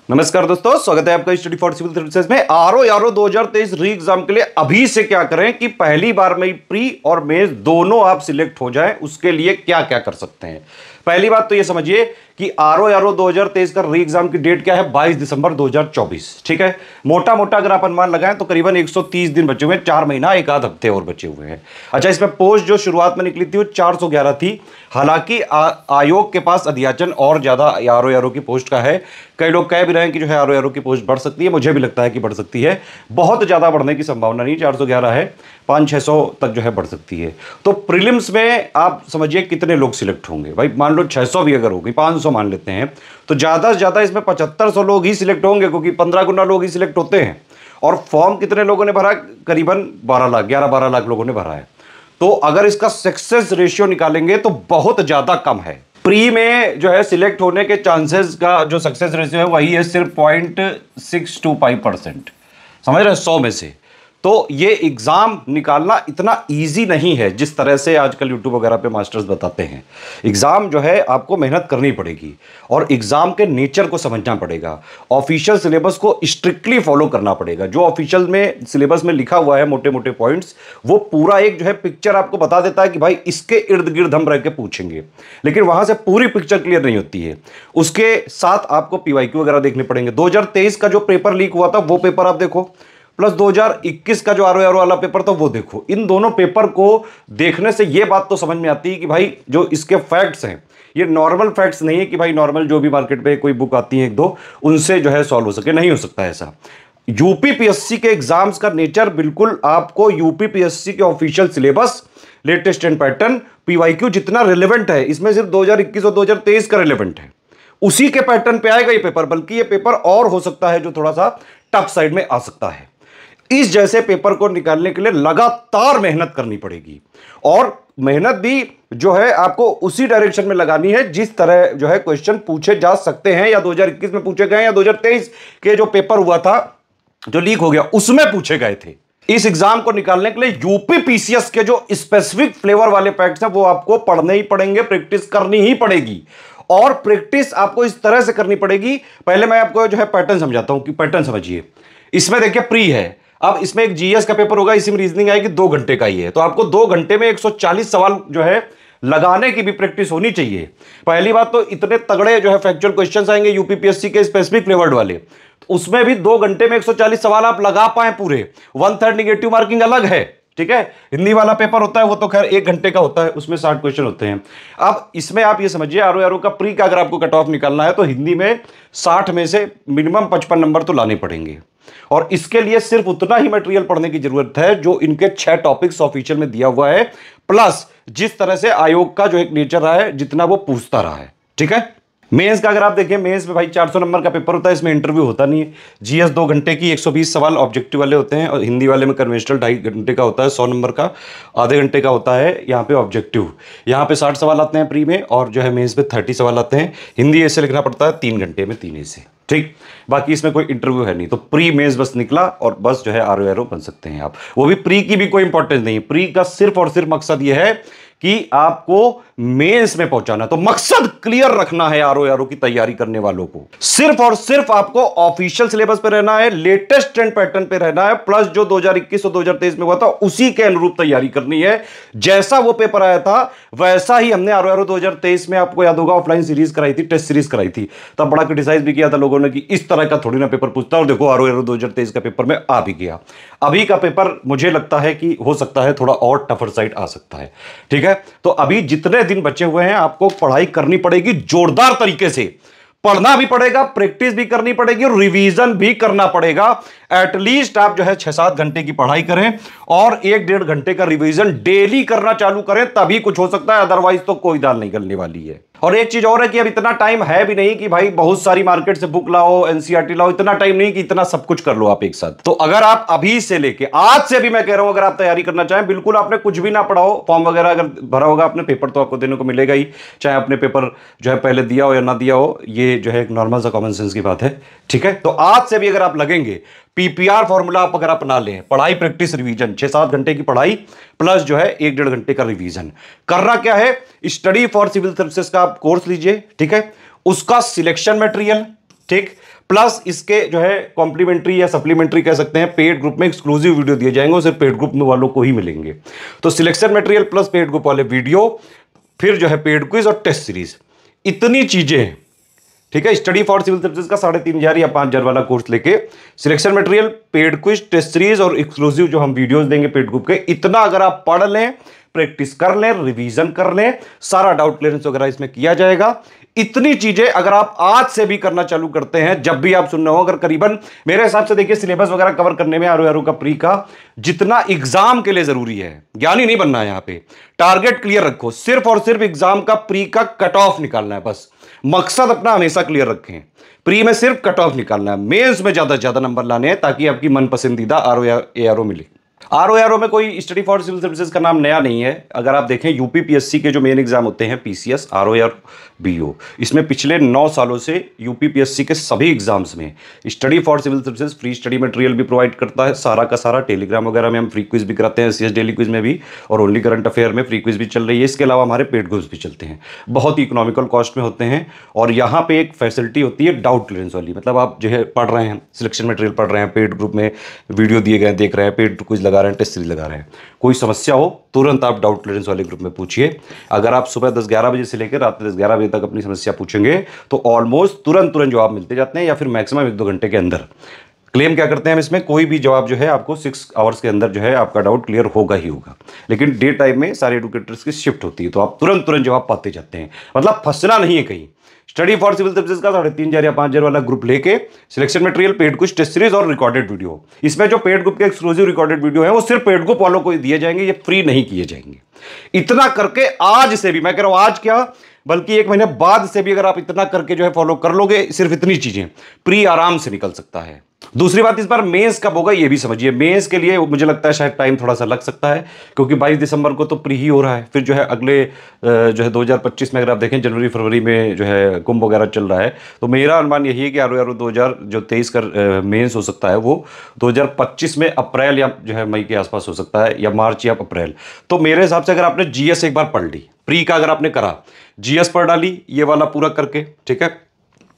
नमस्कार दोस्तों, स्वागत है आपका स्टडी फॉर सिविल सर्विसेज में। आरओ 2023 री एग्जाम के लिए अभी से क्या करें कि पहली बार में प्री और मेंस दोनों आप सिलेक्ट हो जाएं, उसके लिए क्या क्या कर सकते हैं। पहली बात तो ये समझिए कि आरओ 2023 का री एग्जाम की डेट क्या है, 22 दिसंबर 2024। ठीक है, मोटा मोटा अगर आप अनुमान लगाएं तो करीबन 130 दिन बचे हुए हैं, 4 महीना एक आध हफ्ते और बचे हुए हैं। अच्छा, इसमें पोस्ट जो शुरुआत में निकली थी वो 411 थी। हालांकि आयोग के पास अध्याचन और ज्यादा आरओ की पोस्ट का है। कई लोग कह भी रहे हैं कि जो है आरओ की पोस्ट बढ़ सकती है, मुझे भी लगता है कि बढ़ सकती है। बहुत ज्यादा बढ़ने की संभावना नहीं, 411 है, 500-600 तक जो है बढ़ सकती है। तो प्रीलिम्स में आप समझिए कितने लोग सिलेक्ट होंगे भाई। मान लो 600 भी अगर होगी, 500 मान लेते हैं, तो ज्यादा से ज्यादा इसमें 7500 लोग ही सिलेक्ट होंगे, क्योंकि 15 गुना लोग ही सिलेक्ट होते हैं। और फॉर्म कितने लोगों ने भरा, करीबन 12 लाख, 11-12 लाख लोगों ने भरा है। तो अगर इसका सक्सेस रेशियो निकालेंगे तो बहुत ज्यादा कम है। प्री में जो है सिलेक्ट होने के चांसेस का जो सक्सेस रेशियो है वही है सिर्फ 0.625%। समझ रहे हैं, 100 में से। तो ये एग्जाम निकालना इतना इजी नहीं है जिस तरह से आजकल यूट्यूब वगैरह पे मास्टर्स बताते हैं। एग्जाम जो है आपको मेहनत करनी पड़ेगी और एग्जाम के नेचर को समझना पड़ेगा। ऑफिशियल सिलेबस को स्ट्रिक्टली फॉलो करना पड़ेगा। जो ऑफिशियल में सिलेबस में लिखा हुआ है मोटे मोटे पॉइंट्स, वो पूरा एक जो है पिक्चर आपको बता देता है कि भाई इसके इर्द गिर्द हम रह के पूछेंगे, लेकिन वहां से पूरी पिक्चर क्लियर नहीं होती है। उसके साथ आपको पीवाईक्यू वगैरह देखने पड़ेंगे। 2023 का जो पेपर लीक हुआ था वो पेपर आप देखो, प्लस 2021 का जो आरओ वाला पेपर था वो देखो। इन दोनों पेपर को देखने से ये बात तो समझ में आती है कि भाई जो इसके फैक्ट्स हैं ये नॉर्मल फैक्ट्स नहीं है कि भाई नॉर्मल जो भी मार्केट पे कोई बुक आती है एक दो उनसे जो है सॉल्व हो सके, नहीं हो सकता ऐसा। यूपीपीएससी के एग्जाम्स का नेचर बिल्कुल आपको यूपीपीएससी के official syllabus, latest and pattern, PYQ जितना रिलेवेंट है, इसमें सिर्फ 2021 और 2023 का रिलेवेंट है, उसी के पैटर्न पे आएगा ये पेपर। बल्कि ये पेपर और हो सकता है जो थोड़ा सा टफ साइड में आ सकता है। इस जैसे पेपर को निकालने के लिए लगातार मेहनत करनी पड़ेगी और मेहनत भी जो है आपको उसी डायरेक्शन में लगानी है जिस तरह जो है क्वेश्चन पूछे जा सकते हैं, या 2021 में पूछे गए या 2023 के जो पेपर हुआ था जो लीक हो गया उसमें पूछे गए थे। इस एग्जाम को निकालने के लिए यूपीपीसीएस के जो स्पेसिफिक फ्लेवर वाले फैक्ट्स हैं वो आपको पढ़ने ही पड़ेंगे, प्रैक्टिस करनी ही पड़ेगी। और प्रैक्टिस आपको इस तरह से करनी पड़ेगी। पहले मैं आपको जो है पैटर्न समझाता हूं कि पैटर्न समझिए। इसमें देखिए प्री है, अब इसमें एक जीएस का पेपर होगा, इसी में रीजनिंग आएगी, 2 घंटे का ही है। तो आपको 2 घंटे में 140 सवाल जो है लगाने की भी प्रैक्टिस होनी चाहिए। पहली बात तो इतने तगड़े जो है फैक्चुअल क्वेश्चंस आएंगे यूपीपीएससी के स्पेसिफिक फ्लेवर्ड वाले, तो उसमें भी 2 घंटे में 140 सवाल आप लगा पाए पूरे। 1/3 निगेटिव मार्किंग अलग है, ठीक है। हिंदी वाला पेपर होता है वो तो खैर 1 घंटे का होता है, उसमें 60 क्वेश्चन होते हैं। अब इसमें आप ये समझिए आरओ का प्री का अगर आपको कट ऑफ निकालना है तो हिंदी में 60 में से मिनिमम 55 नंबर तो लाने पड़ेंगे। और इसके लिए सिर्फ उतना ही मटेरियल पढ़ने की जरूरत है जो इनके 6 टॉपिक्स ऑफिशियल में दिया हुआ है, प्लस जिस तरह से आयोग का जो एक नेचर रहा है, जितना वो पूछता रहा है, ठीक है। मेंस का अगर आप देखें, मेंस में भाई 400 नंबर का पेपर होता है, इसमें इंटरव्यू होता नहीं है। जीएस 2 घंटे की 120 सवाल ऑब्जेक्टिव वाले होते हैं, और हिंदी वाले में कन्वेंशनल 2.5 घंटे का होता है, 100 नंबर का आधे घंटे का होता है यहाँ पे ऑब्जेक्टिव। यहाँ पे 60 सवाल आते हैं प्री में, और जो है मेंस में 30 सवाल आते हैं। हिंदी ऐसे लिखना पड़ता है 3 घंटे में, 3 ऐसे, ठीक। बाकी इसमें कोई इंटरव्यू है नहीं। तो प्री मेंस बस निकला और बस जो है आरओ बन सकते हैं आप। वो भी प्री की भी कोई इंपॉर्टेंस नहीं है। प्री का सिर्फ और सिर्फ मकसद ये है कि आपको मेंस में पहुंचाना। तो मकसद क्लियर रखना है आरओ की तैयारी करने वालों को। सिर्फ और सिर्फ आपको ऑफिशियल सिलेबस पे रहना है, लेटेस्ट एंड पैटर्न पे रहना है, प्लस जो 2021 और 2023 में हुआ था उसी के अनुरूप तैयारी करनी है। जैसा वो पेपर आया था वैसा ही हमने आरओ 2023 में, आपको याद होगा, ऑफलाइन सीरीज कराई थी, टेस्ट सीरीज कराई थी। तब बड़ा क्रिटिसाइज भी किया था लोगों ने कि इस तरह का थोड़ी ना पेपर पूछता है, और देखो आरओ 2023 का पेपर में आ भी गया। अभी का पेपर मुझे लगता है कि हो सकता है थोड़ा और टफर साइड आ सकता है, ठीक है। तो अभी जितने दिन बचे हुए हैं आपको पढ़ाई करनी पड़ेगी जोरदार तरीके से। पढ़ना भी पड़ेगा, प्रैक्टिस भी करनी पड़ेगी और रिवीजन भी करना पड़ेगा। एटलीस्ट आप जो है 6-7 घंटे की पढ़ाई करें और 1-1.5 घंटे का रिवीजन डेली करना चालू करें, तभी कुछ हो सकता है। अदरवाइज तो कोई दाल नहीं गलने वाली है। और एक चीज और है कि अब इतना टाइम है भी नहीं कि भाई बहुत सारी मार्केट से बुक लाओ, एनसीईआरटी लाओ। इतना टाइम नहीं कि इतना सब कुछ कर लो आप एक साथ। तो अगर आप अभी से लेके आज से भी, मैं कह रहा हूं, अगर आप तैयारी करना चाहें, बिल्कुल आपने कुछ भी ना पढ़ाओ, फॉर्म वगैरह अगर भरा होगा आपने, पेपर तो आपको देने को मिलेगा ही, चाहे आपने पेपर जो है पहले दिया हो या ना दिया हो। ये जो है एक नॉर्मल सा कॉमन सेंस की बात है, ठीक है। तो आज से भी अगर आप लगेंगे, पीपीआर फॉर्मूला आप अगर अपना लें, पढ़ाई प्रैक्टिस रिवीजन, 6-7 घंटे की पढ़ाई प्लस जो है 1-1.5 घंटे का रिवीजन करना। क्या है, स्टडी फॉर सिविल सर्विसेज का आप कोर्स लीजिए, ठीक है। उसका सिलेक्शन मटेरियल, ठीक, प्लस इसके जो है कॉम्प्लीमेंट्री या सप्लीमेंट्री कह सकते हैं, पेड ग्रुप में एक्सक्लूसिव वीडियो दिए जाएंगे और सिर्फ पेड ग्रुप में वालों को ही मिलेंगे। तो selection material plus paid group वाले वीडियो, फिर जो है पेड क्विज और टेस्ट सीरीज, इतनी चीजें हैं। ठीक है, स्टडी फॉर सिविल सर्विसेज का 3,500 या 5,000 वाला कोर्स लेके selection material, paid quiz, test series और एक्सक्लूसिव जो हम वीडियोस देंगे पेड ग्रुप के, इतना अगर आप पढ़ लें, प्रैक्टिस कर लें, रिवीजन कर लें, सारा डाउट क्लियरेंस वगैरह इसमें किया जाएगा। इतनी चीजें अगर आप आज से भी करना चालू करते हैं, जब भी आप सुन रहे हो, अगर करीबन मेरे हिसाब से देखिए सिलेबस वगैरह कवर करने में आरओ का प्री का जितना एग्जाम के लिए जरूरी है, ज्ञानी नहीं बनना है यहां पे, टारगेट क्लियर रखो, सिर्फ और सिर्फ एग्जाम का प्री का कट ऑफ निकालना है, बस मकसद अपना हमेशा क्लियर रखें। प्री में सिर्फ कट ऑफ निकालना है, मेंस में ज्यादा से ज्यादा नंबर लाने हैं ताकि आपकी मन पसंदीदा आरओ या एआरओ मिले। आरओ में कोई स्टडी फॉर सिविल सर्विसेज का नाम नया नहीं है। अगर आप देखें यूपीपीएससी के जो मेन एग्जाम होते हैं पीसीएस, आरओ या बीओ, इसमें पिछले 9 सालों से यूपीपीएससी के सभी एग्जाम्स में study for civil services free study material भी प्रोवाइड करता है, सारा का सारा। टेलीग्राम वगैरह में हम फ्री क्विज भी कराते हैं, सीएस डेली क्विज में भी, और ओनली करंट अफेयर में फ्री क्विज भी चल रही है। इसके अलावा हमारे पेड क्विज भी चलते हैं, बहुत ही इकोनॉमिकल कॉस्ट में होते हैं। और यहाँ पे एक फैसिलिटी होती है डाउट क्लियरेंस वाली, मतलब आप जो है पढ़ रहे हैं, सिलेक्शन मटेरियल पढ़ रहे हैं, पेड ग्रुप में वीडियो दिए गए देख रहे हैं, पेड क्विज लगा रहे हैं, टेस्ट सीरीज लगा रहे हैं, कोई समस्या हो तुरंत आप डाउट क्लियरेंस वाले ग्रुप में पूछिए। अगर आप सुबह 10-11 बजे से लेकर रात 10-11 बजे तक अपनी समस्या पूछेंगे तो ऑलमोस्ट तुरंत जवाब मिलते जाते हैं, या फिर मैक्सिमम 1-2 घंटे के अंदर। क्लेम क्या करते हैं हम इसमें, कोई भी जवाब जो है आपको 6 आवर्स के अंदर जो है आपका डाउट क्लियर होगा ही होगा। लेकिन डे टाइम में सारे एडुकेटर्स की शिफ्ट होती है, तो आप तुरंत जवाब पाते जाते हैं, मतलब फंसना नहीं है कहीं। स्टडी फॉर सिविल सर्विसेज का 3,500 या 5,000 वाला ग्रुप लेके selection material, paid quiz, test series और रिकॉर्डेड वीडियो, इसमें जो पेड ग्रुप के एक्सक्लूसिव रिकॉर्डेड वीडियो है वो सिर्फ पेड ग्रुप वालों को दिए जाएंगे, ये फ्री नहीं किए जाएंगे। इतना करके आज से भी, मैं कह रहा हूं आज क्या बल्कि 1 महीने बाद से भी अगर आप इतना करके जो है फॉलो कर लोगे, सिर्फ इतनी चीजें, प्री आराम से निकल सकता है। दूसरी बात, इस बार मेंस कब होगा ये भी समझिए। मेंस के लिए मुझे लगता है शायद टाइम थोड़ा सा लग सकता है, क्योंकि 22 दिसंबर को तो प्री ही हो रहा है। फिर जो है अगले जो है 2025 में अगर आप देखें जनवरी फरवरी में जो है कुंभ वगैरह चल रहा है, तो मेरा अनुमान यही है कि आरओ 2023 का मेंस हो सकता है वो 2025 में अप्रैल या जो है मई के आसपास हो सकता है, या मार्च या अप्रैल। तो मेरे हिसाब से अगर आपने जीएस एक बार पढ़ ली, प्री का अगर आपने करा, जीएस पढ़ डाली ये वाला पूरा करके, ठीक है,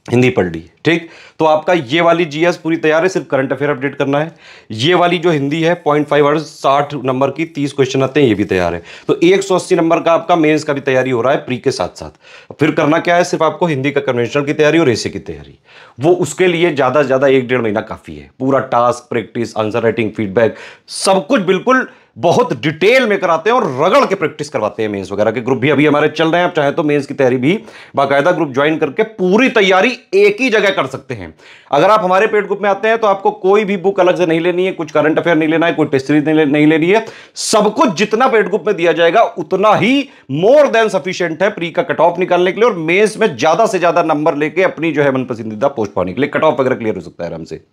हिंदी पढ़ ली, ठीक, तो आपका ये वाली जीएस पूरी तैयार है, सिर्फ करंट अफेयर अपडेट करना है। ये वाली जो हिंदी है 0.5 आवर्स 60 नंबर की 30 क्वेश्चन आते हैं, ये भी तैयार है। तो 180 नंबर का आपका मेंस का भी तैयारी हो रहा है प्री के साथ साथ। फिर करना क्या है, सिर्फ आपको हिंदी का कन्वेंशनल की तैयारी और एसे की तैयारी, वो उसके लिए ज़्यादा से ज़्यादा 1-1.5 महीना काफ़ी है। पूरा task, practice, answer writing, feedback, सब कुछ बिल्कुल बहुत डिटेल में कराते हैं और रगड़ के प्रैक्टिस करवाते हैं। मेंस वगैरह के ग्रुप भी अभी हमारे चल रहे हैं, आप चाहे तो मेंस की तैयारी भी बाकायदा ग्रुप ज्वाइन करके पूरी तैयारी एक ही जगह कर सकते हैं। अगर आप हमारे पेड ग्रुप में आते हैं तो आपको कोई भी बुक अलग से नहीं लेनी है, कुछ करंट अफेयर नहीं लेना है, कोई टेस्ट सीरीज नहीं लेनी है, सब कुछ जितना पेड ग्रुप में दिया जाएगा उतना ही मोर देन सफिशिएंट है प्री का कट ऑफ निकालने के लिए, और मेंस में ज्यादा से ज्यादा नंबर लेके अपनी जो है मन पसंदीदा पोस्ट पाने के लिए। कट ऑफ वगैरह क्लियर हो सकता है आराम से।